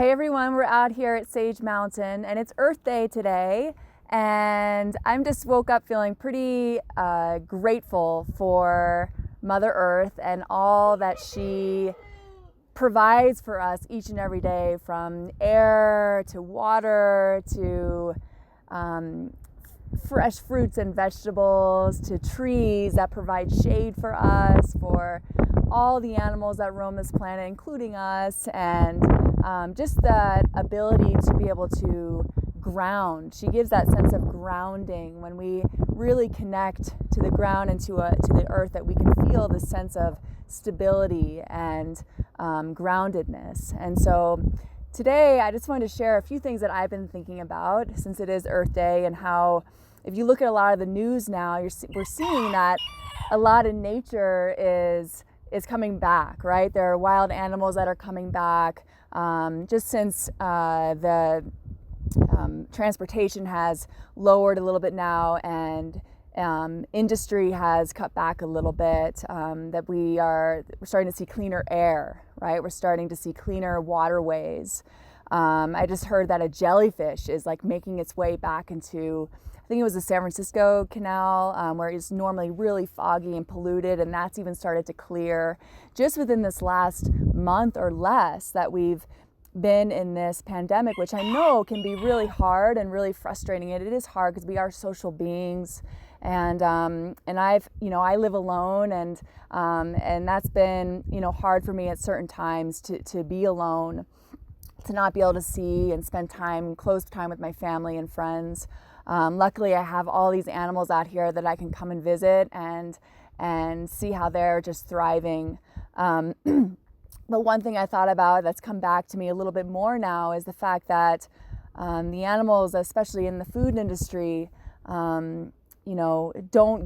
Hey everyone, we're out here at Sage Mountain and it's Earth Day today, and I'm just woke up feeling pretty grateful for Mother Earth and all that she provides for us each and every day, from air to water to fresh fruits and vegetables to trees that provide shade for us, for all the animals that roam this planet, including us, and just that ability to be able to ground. She gives that sense of grounding when we really connect to the ground and to the earth, that we can feel this sense of stability and groundedness. And so today I just wanted to share a few things that I've been thinking about since it is Earth Day, and how if you look at a lot of the news now, we're seeing that a lot of nature is coming back, right? There are wild animals that are coming back. Just since the transportation has lowered a little bit now, and industry has cut back a little bit, that we're starting to see cleaner air, right? We're starting to see cleaner waterways. I just heard that a jellyfish is like making its way back into, I think it was the San Francisco Canal, where it's normally really foggy and polluted, and that's even started to clear just within this last month or less that we've been in this pandemic, which I know can be really hard and really frustrating. And it is hard because we are social beings, and I live alone, and that's been hard for me at certain times to be alone, to not be able to see and spend close time with my family and friends. Luckily, I have all these animals out here that I can come and visit and see how they're just thriving. But one thing I thought about that's come back to me a little bit more now is the fact that the animals, especially in the food industry, don't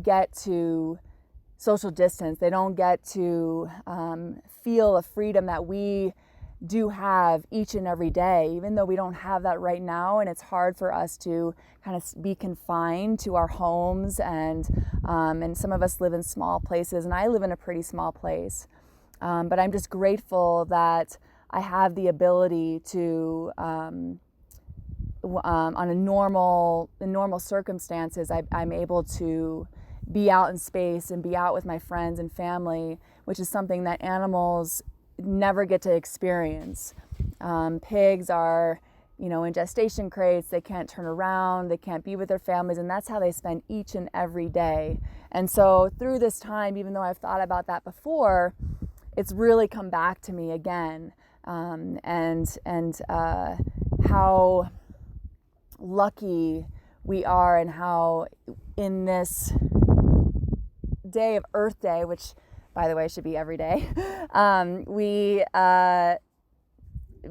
get to social distance. They don't get to feel a freedom that we do have each and every day, even though we don't have that right now, and it's hard for us to kind of be confined to our homes, and some of us live in small places, and I live in a pretty small place, but I'm just grateful that I have the ability to in normal circumstances, I'm able to be out in space and be out with my friends and family, which is something that animals never get to experience. Pigs are, in gestation crates. They can't turn around, they can't be with their families, and that's how they spend each and every day. And so through this time, even though I've thought about that before, it's really come back to me again, and how lucky we are, and how in this day of Earth Day, which by the way should be every day, we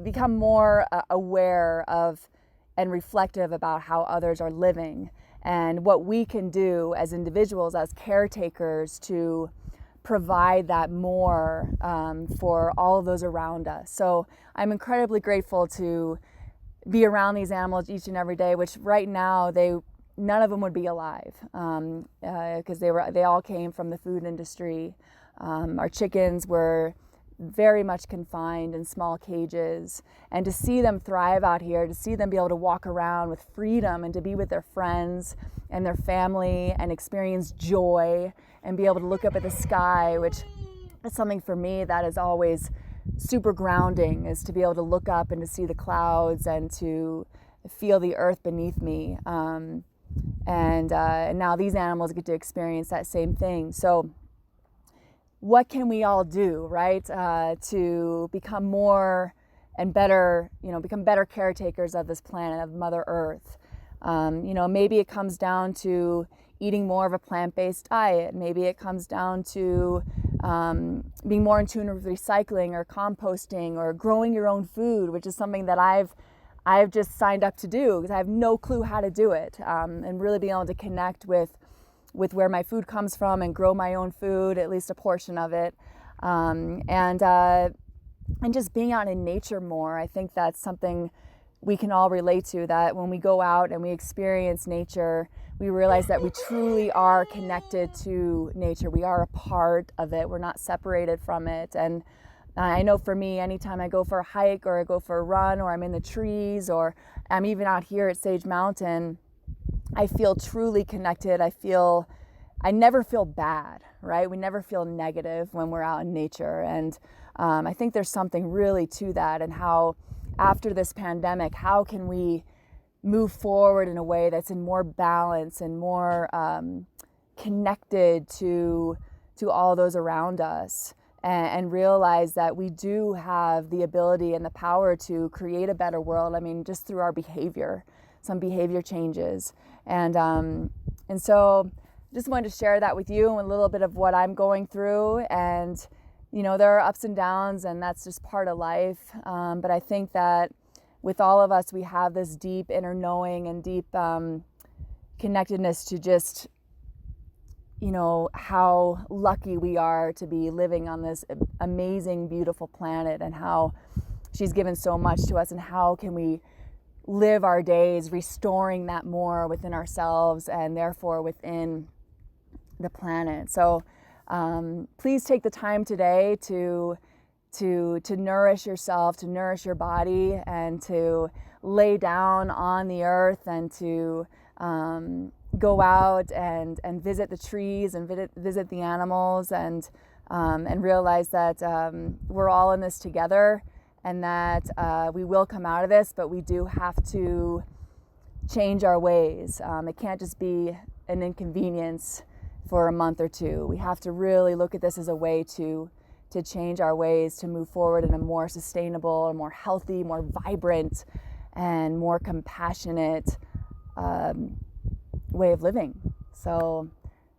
become more aware of and reflective about how others are living, and what we can do as individuals, as caretakers, to provide that more for all of those around us. So I'm incredibly grateful to be around these animals each and every day, which right now none of them would be alive, because they all came from the food industry. Our chickens were very much confined in small cages, and to see them thrive out here, to see them be able to walk around with freedom and to be with their friends and their family and experience joy and be able to look up at the sky, which is something for me that is always super grounding, is to be able to look up and to see the clouds and to feel the earth beneath me. And now these animals get to experience that same thing. So what can we all do, right, to become more and better, become better caretakers of this planet, of Mother Earth? Maybe it comes down to eating more of a plant-based diet. Maybe it comes down to being more in tune with recycling or composting or growing your own food, which is something that I've just signed up to do because I have no clue how to do it, and really being able to connect with where my food comes from and grow my own food, at least a portion of it, and just being out in nature more. I think that's something we can all relate to, that when we go out and we experience nature, we realize that we truly are connected to nature. We are a part of it. We're not separated from it. And I know for me, anytime I go for a hike or I go for a run or I'm in the trees or I'm even out here at Sage Mountain, I feel truly connected. I never feel bad, right? We never feel negative when we're out in nature. And I think there's something really to that, and how after this pandemic, how can we move forward in a way that's in more balance and more connected to all those around us, and realize that we do have the ability and the power to create a better world. I mean, just through our behavior, some behavior changes. And so just wanted to share that with you and a little bit of what I'm going through. And, you know, there are ups and downs, and that's just part of life. But I think that with all of us, we have this deep inner knowing and deep connectedness to just, you know, how lucky we are to be living on this amazing, beautiful planet, and how she's given so much to us, and how can we live our days restoring that more within ourselves and therefore within the planet. So please take the time today to nourish yourself, to nourish your body, and to lay down on the earth, and to go out and visit the trees and visit the animals, and realize that we're all in this together, and that we will come out of this, but we do have to change our ways. It can't just be an inconvenience for a month or two. We have to really look at this as a way to change our ways, to move forward in a more sustainable, a more healthy, more vibrant, and more compassionate way of living. So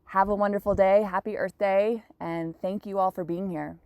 have a wonderful day. Happy Earth Day, and thank you all for being here.